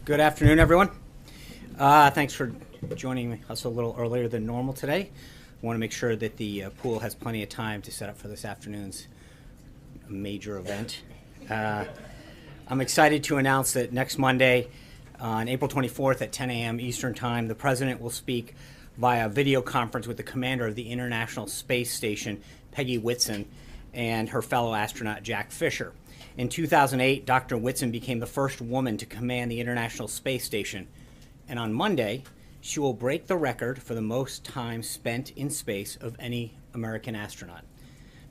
Good afternoon, everyone. Thanks for joining us a little earlier than normal today. I want to make sure that the pool has plenty of time to set up for this afternoon's major event. I'm excited to announce that next Monday, on April 24th at 10 a.m. Eastern Time, the President will speak via video conference with the commander of the International Space Station, Peggy Whitson, and her fellow astronaut, Jack Fisher. In 2008, Dr. Whitson became the first woman to command the International Space Station, and on Monday, she will break the record for the most time spent in space of any American astronaut.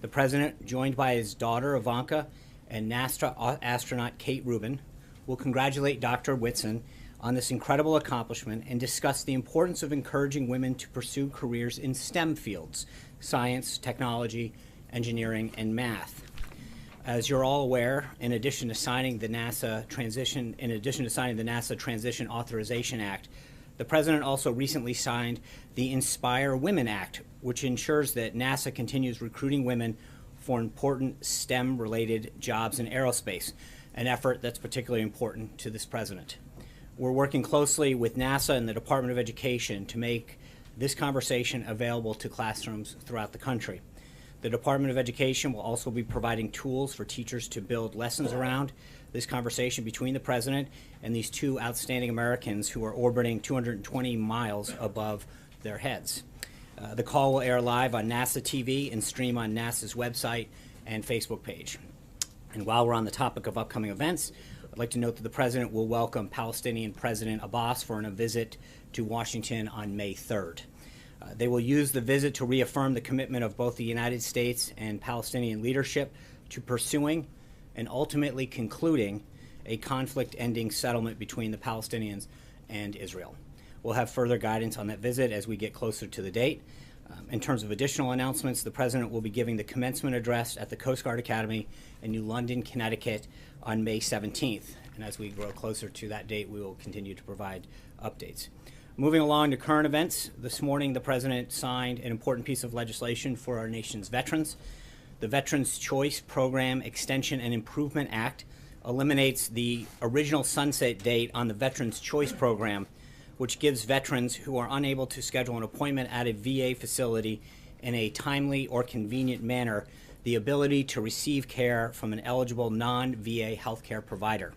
The President, joined by his daughter Ivanka and NASA astronaut Kate Rubin, will congratulate Dr. Whitson on this incredible accomplishment and discuss the importance of encouraging women to pursue careers in STEM fields: science, technology, engineering, and math. As you're all aware, in addition to signing the NASA Transition Authorization Act, the President also recently signed the Inspire Women Act, which ensures that NASA continues recruiting women for important STEM-related jobs in aerospace, an effort that's particularly important to this President. We're working closely with NASA and the Department of Education to make this conversation available to classrooms throughout the country. The Department of Education will also be providing tools for teachers to build lessons around this conversation between the President and these two outstanding Americans who are orbiting 220 miles above their heads. The call will air live on NASA TV and stream on NASA's website and Facebook page. And while we're on the topic of upcoming events, I'd like to note that the President will welcome Palestinian President Abbas for a visit to Washington on May 3rd. They will use the visit to reaffirm the commitment of both the United States and Palestinian leadership to pursuing and ultimately concluding a conflict-ending settlement between the Palestinians and Israel. We'll have further guidance on that visit as we get closer to the date. In terms of additional announcements, the President will be giving the commencement address at the Coast Guard Academy in New London, Connecticut on May 17th. And as we grow closer to that date, we will continue to provide updates. Moving along to current events, this morning the President signed an important piece of legislation for our nation's veterans. The Veterans Choice Program Extension and Improvement Act eliminates the original sunset date on the Veterans Choice Program, which gives veterans who are unable to schedule an appointment at a VA facility in a timely or convenient manner the ability to receive care from an eligible non-VA healthcare provider.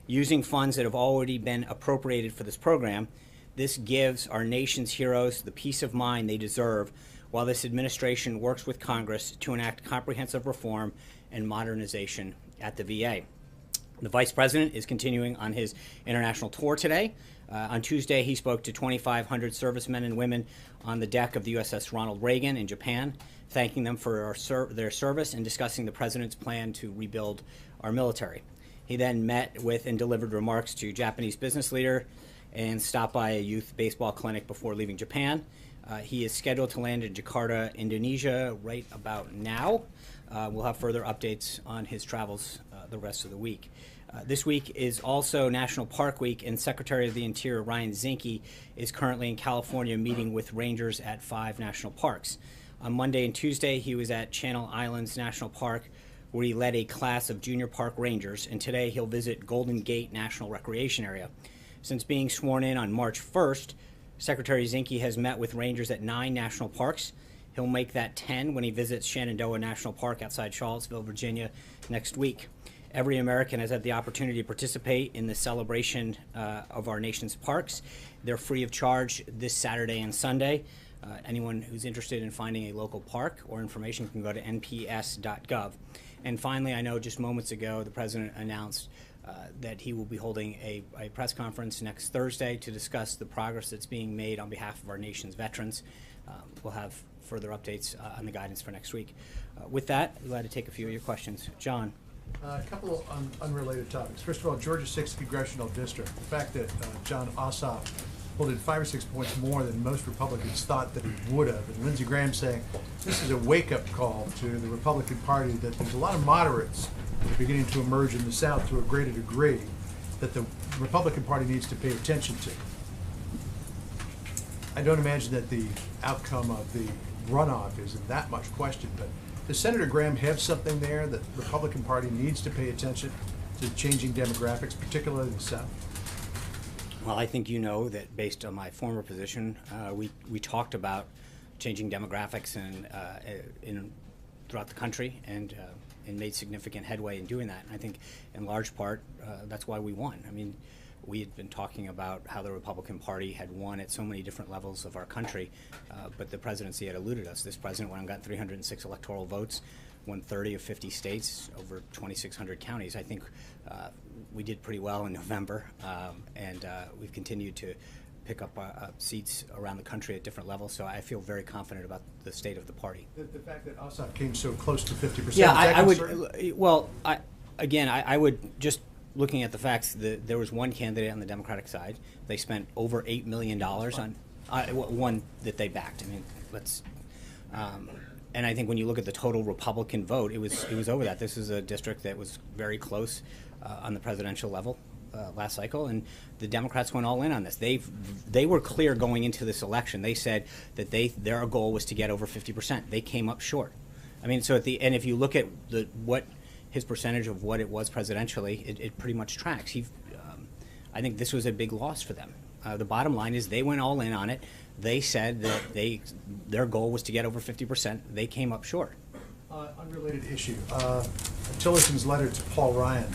Using funds that have already been appropriated for this program, this gives our nation's heroes the peace of mind they deserve while this administration works with Congress to enact comprehensive reform and modernization at the VA. The Vice President is continuing on his international tour today. On Tuesday, he spoke to 2,500 servicemen and women on the deck of the USS Ronald Reagan in Japan, thanking them for their service and discussing the President's plan to rebuild our military. He then met with and delivered remarks to Japanese business leaders and stopped by a youth baseball clinic before leaving Japan. He is scheduled to land in Jakarta, Indonesia right about now. We'll have further updates on his travels the rest of the week. This week is also National Park Week, and Secretary of the Interior Ryan Zinke is currently in California meeting with rangers at 5 national parks. On Monday and Tuesday, he was at Channel Islands National Park, where he led a class of junior park rangers, and today he'll visit Golden Gate National Recreation Area. Since being sworn in on March 1st, Secretary Zinke has met with rangers at 9 national parks. He'll make that 10 when he visits Shenandoah National Park outside Charlottesville, Virginia next week. Every American has had the opportunity to participate in the celebration of our nation's parks. They're free of charge this Saturday and Sunday. Anyone who's interested in finding a local park or information can go to nps.gov. And finally, I know just moments ago the President announced that he will be holding a press conference next Thursday to discuss the progress that's being made on behalf of our nation's veterans. We'll have further updates on the guidance for next week. With that, I'm glad to take a few of your questions. John. A couple of unrelated topics. First of all, Georgia 6th Congressional District. The fact that John Ossoff pulled in 5 or 6 points more than most Republicans thought that he would have. And Lindsey Graham saying this is a wake-up call to the Republican Party that there's a lot of moderates that are beginning to emerge in the South to a greater degree that the Republican Party needs to pay attention to. I don't imagine that the outcome of the runoff is in that much question, but does Senator Graham have something there that the Republican Party needs to pay attention to changing demographics, particularly in the South? Well, I think you know that based on my former position, we talked about changing demographics throughout the country and made significant headway in doing that. And I think in large part that's why we won. I mean, we had been talking about how the Republican Party had won at so many different levels of our country, but the presidency had eluded us. This president went and got 306 electoral votes, won 30 of 50 states, over 2,600 counties. I think we did pretty well in November, and we've continued to pick up seats around the country at different levels. So I feel very confident about the state of the party. The fact that Ossoff came so close to 50%. Yeah, I would. Well, I would just. Looking at the facts, there was one candidate on the Democratic side. They spent over $8 million on one that they backed. I mean, and I think when you look at the total Republican vote, it was over that. This is a district that was very close on the presidential level last cycle, and the Democrats went all in on this. They were clear going into this election. They said that their goal was to get over 50%. They came up short. I mean, so at the end, if you look at what his percentage of what it was presidentially, it pretty much tracks. I think this was a big loss for them. The bottom line is they went all in on it. They said that their goal was to get over 50%. They came up short. Unrelated issue. Tillerson's letter to Paul Ryan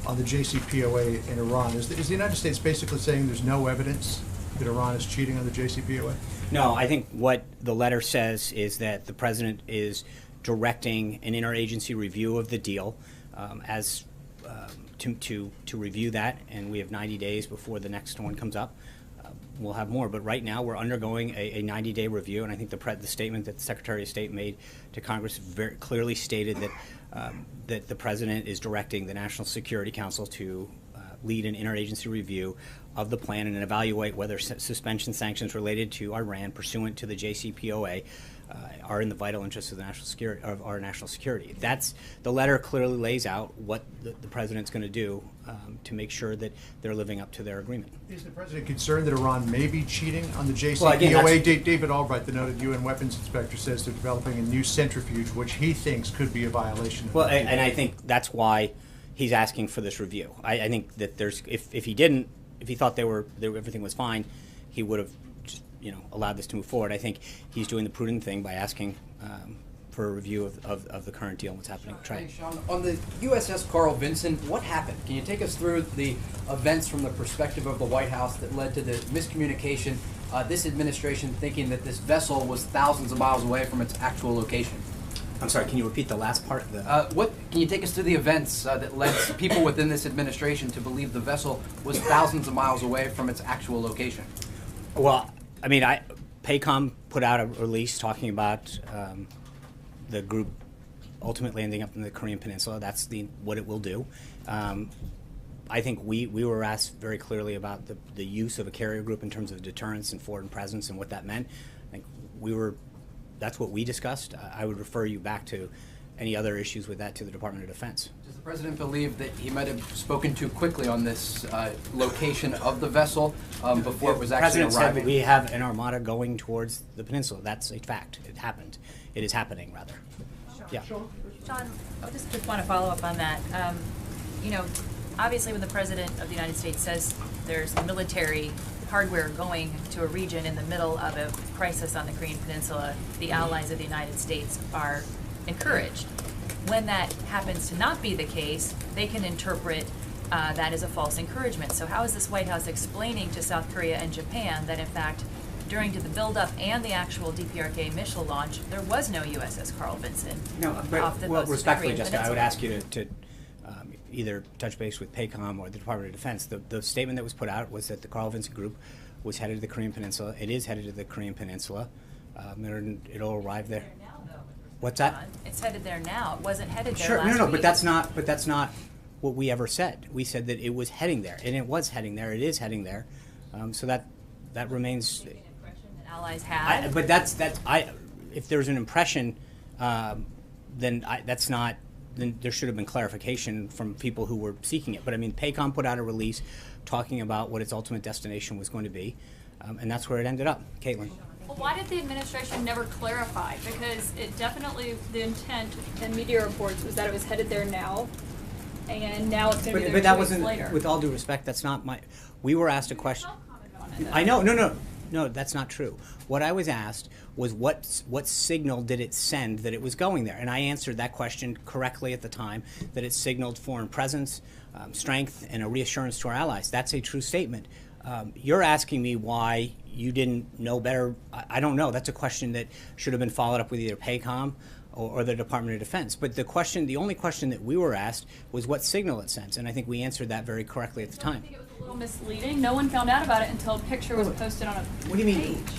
on the JCPOA in Iran. Is the United States basically saying there's no evidence that Iran is cheating on the JCPOA? No, I think what the letter says is that the president is directing an interagency review of the deal to review that, and we have 90 days before the next one comes up. We'll have more, but right now we're undergoing a 90-day review, and I think the statement that the Secretary of State made to Congress very clearly stated that the president is directing the National Security Council to lead an interagency review of the plan and evaluate whether suspension sanctions related to Iran pursuant to the JCPOA are in the vital interests of the national security of our national security. That's the letter clearly lays out what the president's going to do to make sure that they're living up to their agreement. Is the president concerned that Iran may be cheating on the JCPOA? Well, again, David Albright, the noted UN weapons inspector, says they're developing a new centrifuge, which he thinks could be a violation of and I think that's why he's asking for this review. I think that if he thought everything was fine, he would have allowed this to move forward. I think he's doing the prudent thing by asking for a review of the current deal and what's happening. Thanks, Sean. On the USS Carl Vinson, what happened? Can you take us through the events from the perspective of the White House that led to the miscommunication, this administration thinking that this vessel was thousands of miles away from its actual location? I'm sorry, can you repeat the last part? Can you take us through the events that led people within this administration to believe the vessel was thousands of miles away from its actual location? Well, I mean, PACOM put out a release talking about the group ultimately ending up in the Korean Peninsula. That's what it will do. I think we were asked very clearly about the use of a carrier group in terms of deterrence and foreign presence and what that meant. I think that's what we discussed. I would refer you back to any other issues with that to the Department of Defense. Does the president believe that he might have spoken too quickly on this location of the vessel before it was actually arriving? The president said we have an armada going towards the peninsula. That's a fact. It happened. It is happening, rather. Yeah. Sean, I just want to follow up on that. Obviously when the President of the United States says there's military hardware going to a region in the middle of a crisis on the Korean Peninsula, the allies of the United States are encouraged. When that happens to not be the case, they can interpret that as a false encouragement. So how is this White House explaining to South Korea and Japan that in fact during the build-up and the actual DPRK missile launch, there was no USS Carl Vinson off the coast respectfully, of the Korean Jessica, I would Peninsula? ask you to either touch base with PACOM or the Department of Defense. The statement that was put out was that the Carl Vinson group was headed to the Korean Peninsula. It is headed to the Korean Peninsula. It'll arrive there. What's that? It's headed there now. It wasn't headed there Sure, last no, week. but that's not what we ever said. We said that it was heading there, and it was heading there. It is heading there. So that remains. An impression that allies had. But if there's an impression, then that's not. Then there should have been clarification from people who were seeking it. But I mean, PACOM put out a release talking about what its ultimate destination was going to be, and that's where it ended up. Caitlin. Well, why did the administration never clarify? Because it definitely, the intent in media reports was that it was headed there now. and now it's going to be there But that 2 weeks wasn't, later. with all due respect, that's not my, we were asked a question. Don't comment on it, though. I know, no, that's not true. What I was asked was what signal did it send that it was going there? And I answered that question correctly at the time, that it signaled foreign presence, strength, and a reassurance to our allies. That's a true statement. You're asking me why you didn't know better. I don't know. That's a question that should have been followed up with either PACOM or the Department of Defense. But the only question that we were asked was what signal it sends, and I think we answered that very correctly at the Don't you time. think it was a little misleading? No one found out about it until a picture was posted on a What do you mean? page.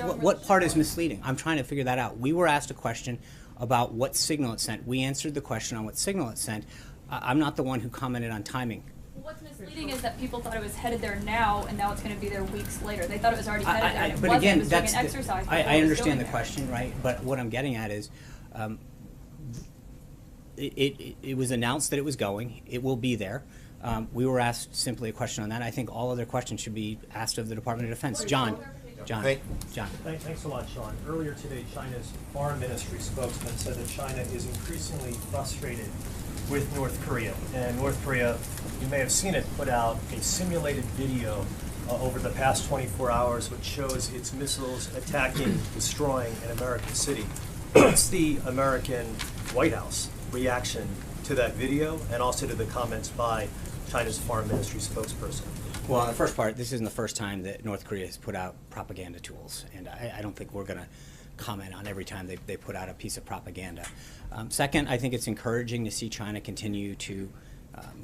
What part is misleading? I'm trying to figure that out. We were asked a question about what signal it sent. We answered the question on what signal it sent. I'm not the one who commented on timing. What's misleading is that people thought it was headed there now, and now it's going to be there weeks later. They thought it was already headed there. And it But wasn't. again, It was doing that's an exercise. before I it was understand going the there. question, right? But what I'm getting at is, it was announced that it was going. It will be there. We were asked simply a question on that. I think all other questions should be asked of the Department of Defense. John. Thanks a lot, Sean. Earlier today, China's foreign ministry spokesman said that China is increasingly frustrated with North Korea. And North Korea, you may have seen it, put out a simulated video over the past 24 hours which shows its missiles attacking, destroying an American city. What's the American White House reaction to that video and also to the comments by China's foreign ministry spokesperson? Well, the first part, this isn't the first time that North Korea has put out propaganda tools, and I don't think we're going to comment on every time they put out a piece of propaganda. Second, I think it's encouraging to see China continue to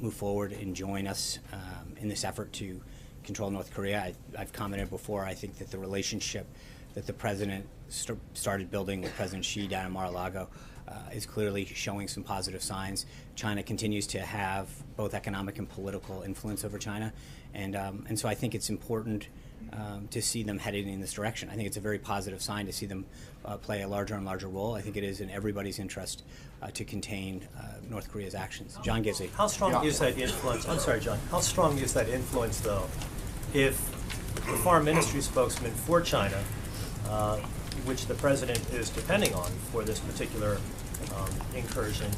move forward and join us in this effort to control North Korea. I've commented before, I think that the relationship that the president started building with President Xi down in Mar-a-Lago is clearly showing some positive signs. China continues to have both economic and political influence over China, and so I think it's important to see them heading in this direction. I think it's a very positive sign to see them play a larger and larger role. I think it is in everybody's interest to contain North Korea's actions. John Gizzi. How strong is that influence? I'm sorry, John. How strong is that influence, though, if the foreign ministry spokesman for China, which the president is depending on for this particular incursion,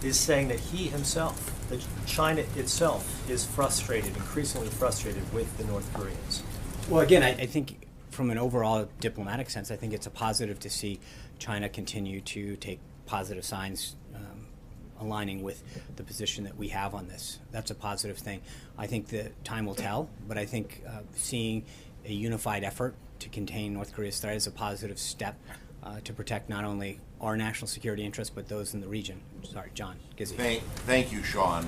is saying that he himself, that China itself, is frustrated, increasingly frustrated with the North Koreans? Well, again, I think from an overall diplomatic sense, I think it's a positive to see China continue to take positive signs aligning with the position that we have on this. That's a positive thing. I think the time will tell, but I think seeing a unified effort to contain North Korea's threat is a positive step to protect not only our national security interests, but those in the region. Sorry, John Gizzi. Thank you, Sean.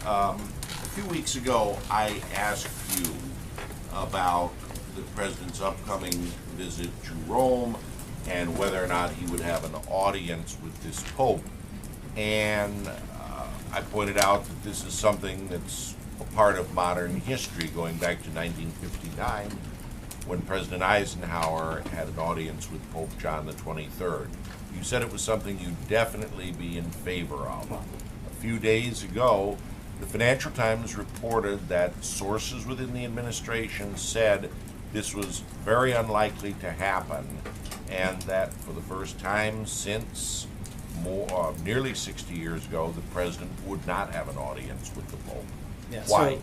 A few weeks ago, I asked you about the president's upcoming visit to Rome and whether or not he would have an audience with this Pope. And I pointed out that this is something that's a part of modern history, going back to 1959, when President Eisenhower had an audience with Pope John the 23rd. You said it was something you'd definitely be in favor of. A few days ago, the Financial Times reported that sources within the administration said this was very unlikely to happen, and that for the first time since nearly 60 years ago, the president would not have an audience with the Pope. Yeah, Why?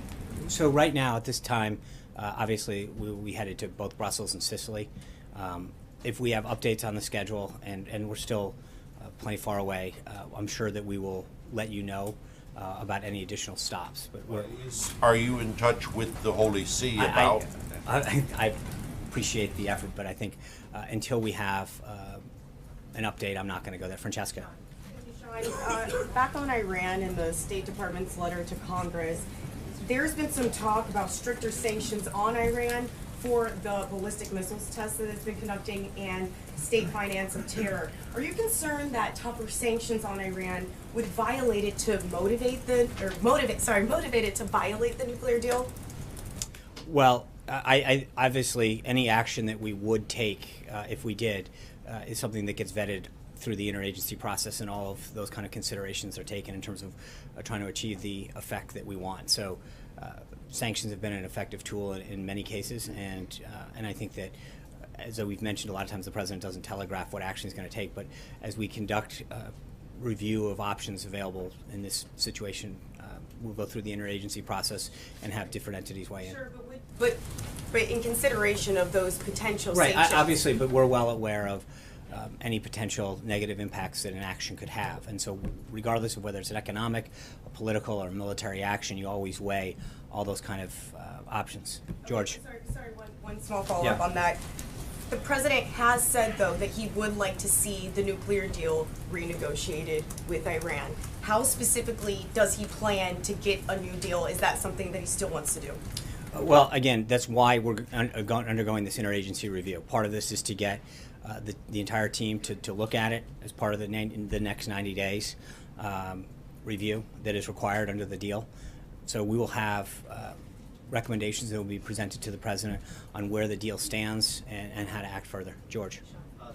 So right now, at this time, obviously, we headed to both Brussels and Sicily. If we have updates on the schedule, and we're still plenty far away, I'm sure that we will let you know about any additional stops. But Are you in touch with the Holy See about? I appreciate the effort, but I think until we have an update, I'm not going to go there. Francesca. Sean, back on Iran and the State Department's letter to Congress, there's been some talk about stricter sanctions on Iran for the ballistic missiles test that it's been conducting and state finance of terror. Are you concerned that tougher sanctions on Iran would motivate it to violate the nuclear deal? Well, I obviously any action that we would take if we did is something that gets vetted through the interagency process, and all of those kind of considerations are taken in terms of trying to achieve the effect that we want. So sanctions have been an effective tool in many cases, and I think that, as we've mentioned a lot of times, the president doesn't telegraph what action he's going to take, but as we conduct review of options available in this situation. We'll go through the interagency process and have different entities weigh in. Sure, but in consideration of those potential Right, sanctions. obviously, but we're well aware of any potential negative impacts that an action could have. And so regardless of whether it's an economic, a political, or military action, you always weigh all those kind of options. George? Sorry, one small follow-up on that. The president has said, though, that he would like to see the nuclear deal renegotiated with Iran. How specifically does he plan to get a new deal? Is that something that he still wants to do? Well, again, that's why we're undergoing this interagency review. Part of this is to get the entire team to look at it as part of the next 90 days review that is required under the deal. So we will have recommendations that will be presented to the president on where the deal stands and how to act further. George.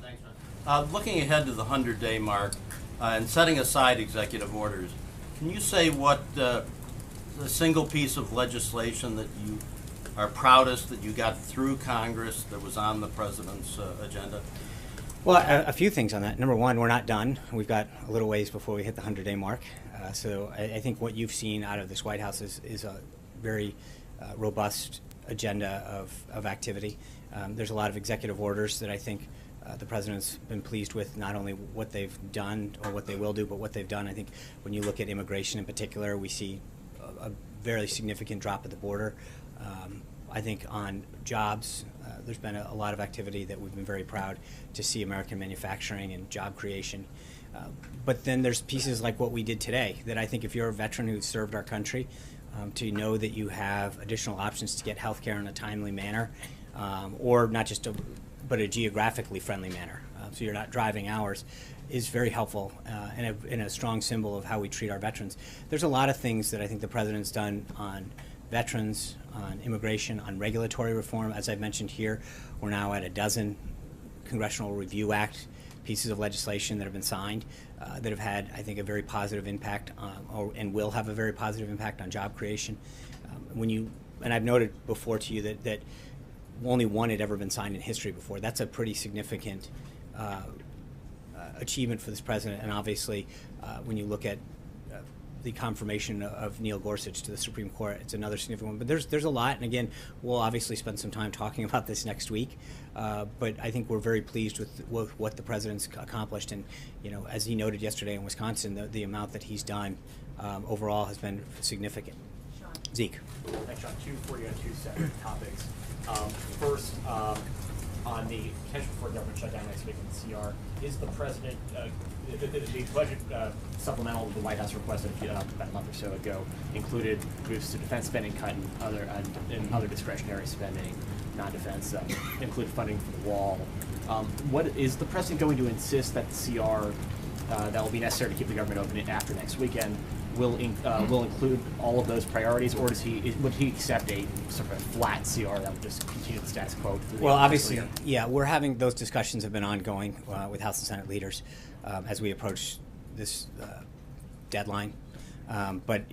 Thanks, John. Looking ahead to the 100-day mark and setting aside executive orders, can you say what the single piece of legislation that you are proudest that you got through Congress that was on the president's agenda? Well, a few things on that. Number one, we're not done. We've got a little ways before we hit the 100-day mark. So I think what you've seen out of this White House is a very robust agenda of activity. There's a lot of executive orders that I think the president's been pleased with, not only what they've done or what they will do, but what they've done. I think when you look at immigration in particular, we see a very significant drop at the border. I think on jobs, there's been a lot of activity that we've been very proud to see American manufacturing and job creation. But then there's pieces like what we did today that I think if you're a veteran who served our country, to know that you have additional options to get health care in a timely manner, or not just but a geographically friendly manner, so you're not driving hours, is very helpful and a strong symbol of how we treat our veterans. There's a lot of things that I think the president's done on veterans, on immigration, on regulatory reform. As I've mentioned here, we're now at a dozen Congressional Review Act pieces of legislation that have been signed that have had, I think, a very positive impact and will have a very positive impact on job creation. And I've noted before to you that only one had ever been signed in history before. That's a pretty significant achievement for this president. And obviously, when you look at the confirmation of Neil Gorsuch to the Supreme Court, it's another significant one. But there's a lot, and again, we'll obviously spend some time talking about this next week. But I think we're very pleased with what the president's accomplished, and as he noted yesterday in Wisconsin, the amount that he's done overall has been significant. Zeke. Thanks, John. 240 on two separate topics. First, on the potential for a government shutdown next week in the CR, is the president, the budget supplemental that the White House requested about a month or so ago included boosts to defense spending, cut and other discretionary spending, non-defense, included funding for the wall. What is the president going to insist that the CR that will be necessary to keep the government open after next weekend will include all of those priorities, or would he accept a sort of a flat CR that would just continue the status quo? Well, obviously, yeah, we're having those discussions have been ongoing with House and Senate leaders as we approach this deadline. But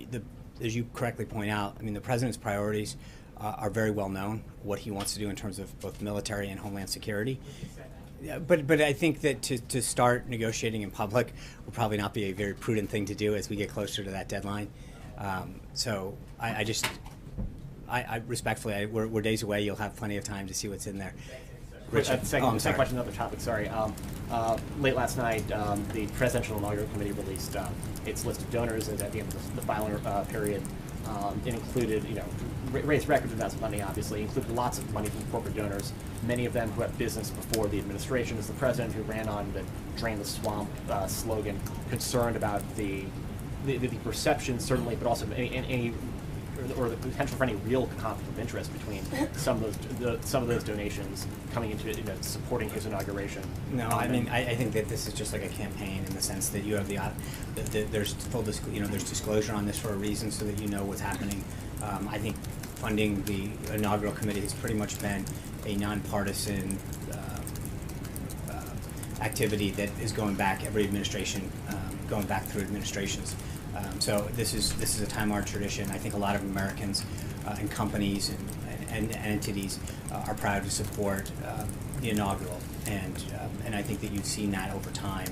as you correctly point out, I mean, the president's priorities are very well known. What he wants to do in terms of both military and homeland security. Yeah, but I think that to start negotiating in public will probably not be a very prudent thing to do as we get closer to that deadline. So I respectfully, we're days away. You'll have plenty of time to see what's in there. Second question, another topic. Sorry. Late last night, the Presidential Inaugural Committee released its list of donors at the end of the filing period. It included, raised record amounts of money, obviously, included lots of money from corporate donors, many of them who have business before the administration. As the president who ran on the Drain the Swamp slogan, concerned about the perception, certainly, but also any or the potential for any real conflict of interest between some of those donations coming into supporting his inauguration. No, I mean I think that this is just like a campaign in the sense that you have there's full there's disclosure on this for a reason so that you know what's happening. I think funding the inaugural committee has pretty much been a nonpartisan activity that is going back every administration, going back through administrations. So this is a time-honored tradition. I think a lot of Americans and companies and entities are proud to support the inaugural, and I think that you've seen that over time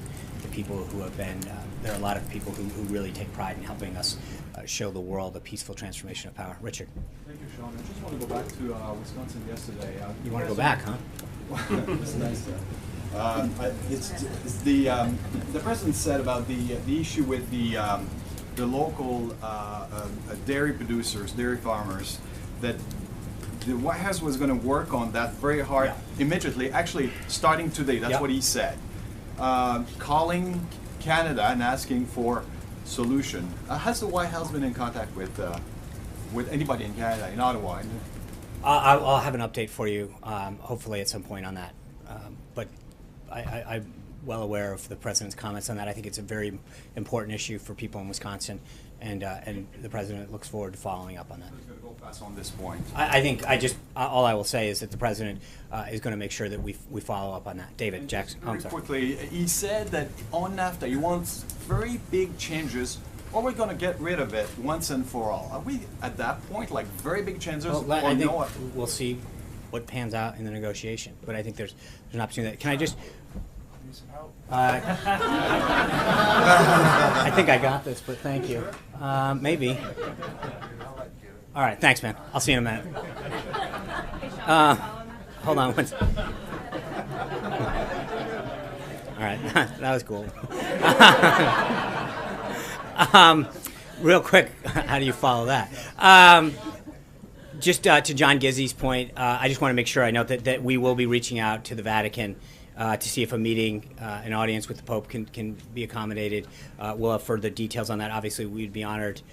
the people who have been, there are a lot of people who really take pride in helping us show the world a peaceful transformation of power. Richard. Thank you, Sean. I just want to go back to Wisconsin yesterday. You want to go back, huh? It's nice. It's the president said about the issue with the local dairy producers, dairy farmers, that the White House was going to work on that very hard immediately. Actually, starting today, that's what he said. Calling Canada and asking for solution. Has the White House been in contact with anybody in Canada, in Ottawa? I'll have an update for you, hopefully at some point on that. But I'm well aware of the president's comments on that. I think it's a very important issue for people in Wisconsin, and the president looks forward to following up on that. Who's going to go fast on this point? I think all I will say is that the president is going to make sure that we follow up on that. David Jackson. Very quickly, he said that on NAFTA he wants very big changes, or we're going to get rid of it once and for all. Are we at that point, like very big changes? Well, I think we'll see what pans out in the negotiation. But I think there's an opportunity. Can I just? Need some help? I think I got this, but thank you. Maybe. All right, thanks, man. I'll see you in a minute. Hold on. All right, that was cool. Real quick, how do you follow that? Just to John Gizzi's point, I just want to make sure I note that we will be reaching out to the Vatican to see if a meeting, an audience with the Pope can be accommodated. We'll have further details on that. Obviously, we'd be honored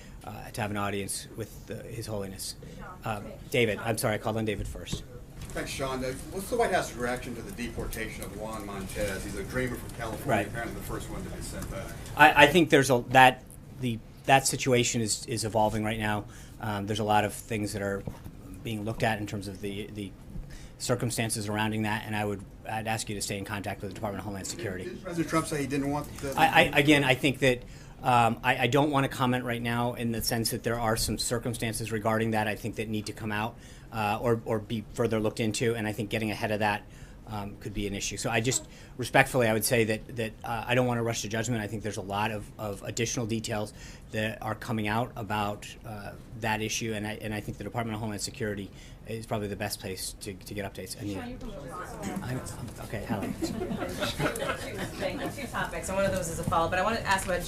to have an audience with His Holiness. David, I'm sorry, I called on David first. Thanks, Sean. What's the White House's reaction to the deportation of Juan Montez? He's a dreamer from California, Right. apparently the first one to be sent back. I think there's that situation is evolving right now. There's a lot of things that are being looked at in terms of the circumstances surrounding that, and I'd ask you to stay in contact with the Department of Homeland Security. Did President Trump say he didn't want the... I think that I don't want to comment right now in the sense that there are some circumstances regarding that I think that need to come out or be further looked into, and I think getting ahead of that could be an issue. So I just respectfully, I would say that I don't want to rush to judgment. I think there's a lot of additional details that are coming out about that issue, and I think the Department of Homeland Security is probably the best place to get updates. Okay, Helen. Two topics, and one of those is a follow-up, but I want to ask about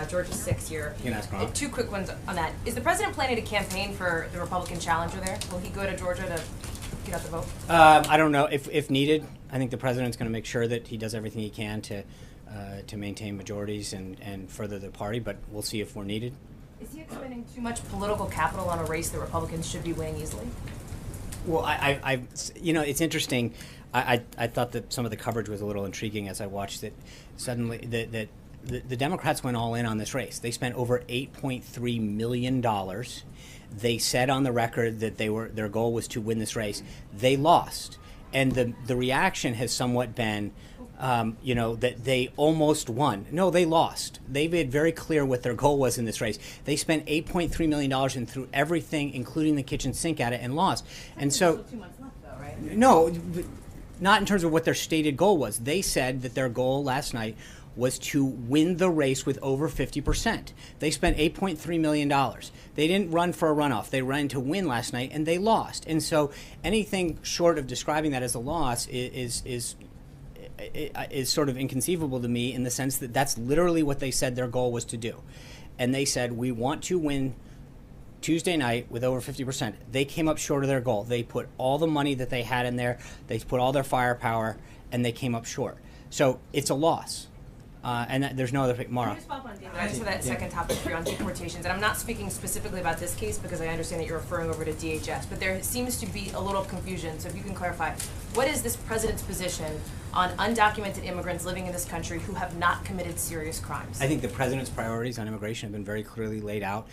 Georgia 6 here. You can ask Ron. Two quick ones on that. Is the president planning to campaign for the Republican challenger there? Will he go to Georgia to get out the vote? I don't know. If needed, I think the president's going to make sure that he does everything he can to maintain majorities and further the party, but we'll see if we're needed. Is he expending too much political capital on a race that Republicans should be winning easily? Well, it's interesting. I thought that some of the coverage was a little intriguing as I watched it. Suddenly, the Democrats went all in on this race. They spent over $8.3 million. They said on the record that their goal was to win this race. They lost, and the reaction has somewhat been, that they almost won. No, they lost. They made very clear what their goal was in this race. They spent $8.3 million and threw everything, including the kitchen sink, at it and lost. And so, 2 months left, though, right? no, not in terms of what their stated goal was. They said that their goal last night was to win the race with over 50%. They spent $8.3 million. They didn't run for a runoff. They ran to win last night, and they lost. And so anything short of describing that as a loss is sort of inconceivable to me in the sense that that's literally what they said their goal was to do. And they said, we want to win Tuesday night with over 50%. They came up short of their goal. They put all the money that they had in there, they put all their firepower, and they came up short. So it's a loss. And there's no other Mara. Can I just follow up on David? I just for that second topic for you on deportations, and I'm not speaking specifically about this case because I understand that you're referring over to DHS, but there seems to be a little confusion. So if you can clarify, what is this president's position on undocumented immigrants living in this country who have not committed serious crimes? I think the president's priorities on immigration have been very clearly laid out.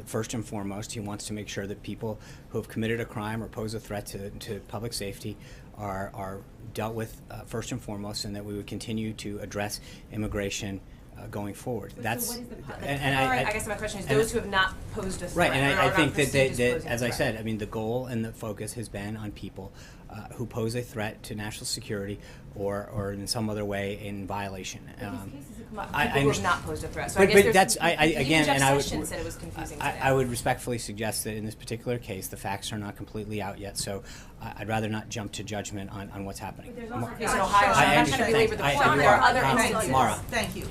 First and foremost, he wants to make sure that people who have committed a crime or pose a threat to public safety are dealt with first and foremost, and that we would continue to address immigration going forward. That's So what is the and I guess my question is those who have not posed a threat. right, and or I are think not that, perceived as posing a as I threat. said, I mean, the goal and the focus has been on people who pose a threat to national security or in some other way in violation. But these cases have come up, I people who have understand. not posed a threat. So But- I guess but that's even again, Jeff and I would Sessions said it was confusing I, today. I would respectfully suggest that in this particular case, the facts are not completely out yet. So I'd rather not jump to judgment on what's happening. But there's also a case in Ohio, so I I'm not understand. trying to belabor the I- point. I- There are other Mara. instances. Mara. Thank you.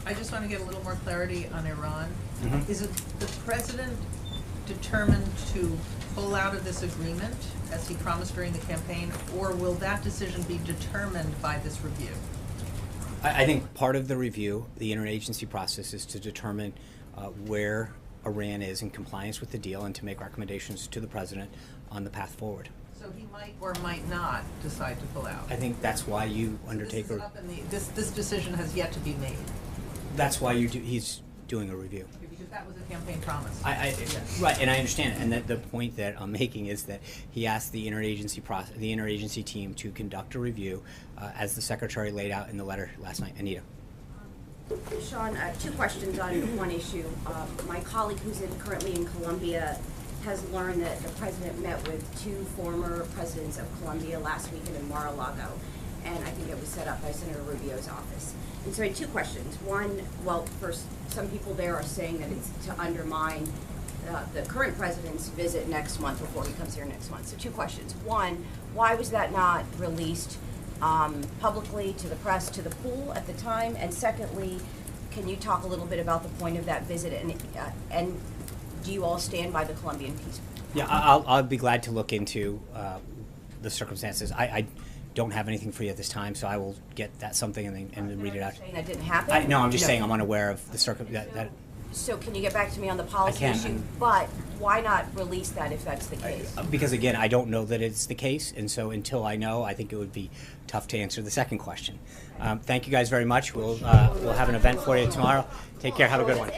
I just want to get a little more clarity on Iran. Mhm. Is it the president determined to pull out of this agreement, as he promised during the campaign, or will that decision be determined by this review? I think part of the review, the interagency process, is to determine where Iran is in compliance with the deal and to make recommendations to the president on the path forward. So he might or might not decide to pull out. I think that's why you undertake This is a. up in the, this decision has yet to be made, That's why he's doing a review. because that was a campaign promise. Right, and I understand it. And the point that I'm making is that he asked the interagency team to conduct a review, as the secretary laid out in the letter last night. Anita. Sean, two questions on one issue. My colleague who's currently in Colombia has learned that the president met with two former presidents of Colombia last weekend in Mar-a-Lago, and I think it was set up by Senator Rubio's office. And so I had two questions. One, well, first, some people there are saying that it's to undermine the current president's visit next month before he comes here next month. So two questions. One, why was that not released publicly to the press, to the pool at the time? And secondly, can you talk a little bit about the point of that visit, and do you all stand by the Colombian peace? Yeah, I'll be glad to look into the circumstances. I don't have anything for you at this time, so I will get that something and then read it out. Saying that didn't happen? No, I'm just No. saying I'm unaware of the that So can you get back to me on the policy can. issue? But why not release that if that's the case? because again, I don't know that it's the case, and so until I know, I think it would be tough to answer the second question. Thank you guys very much. We'll have an event for you tomorrow. Take care. Have a good one.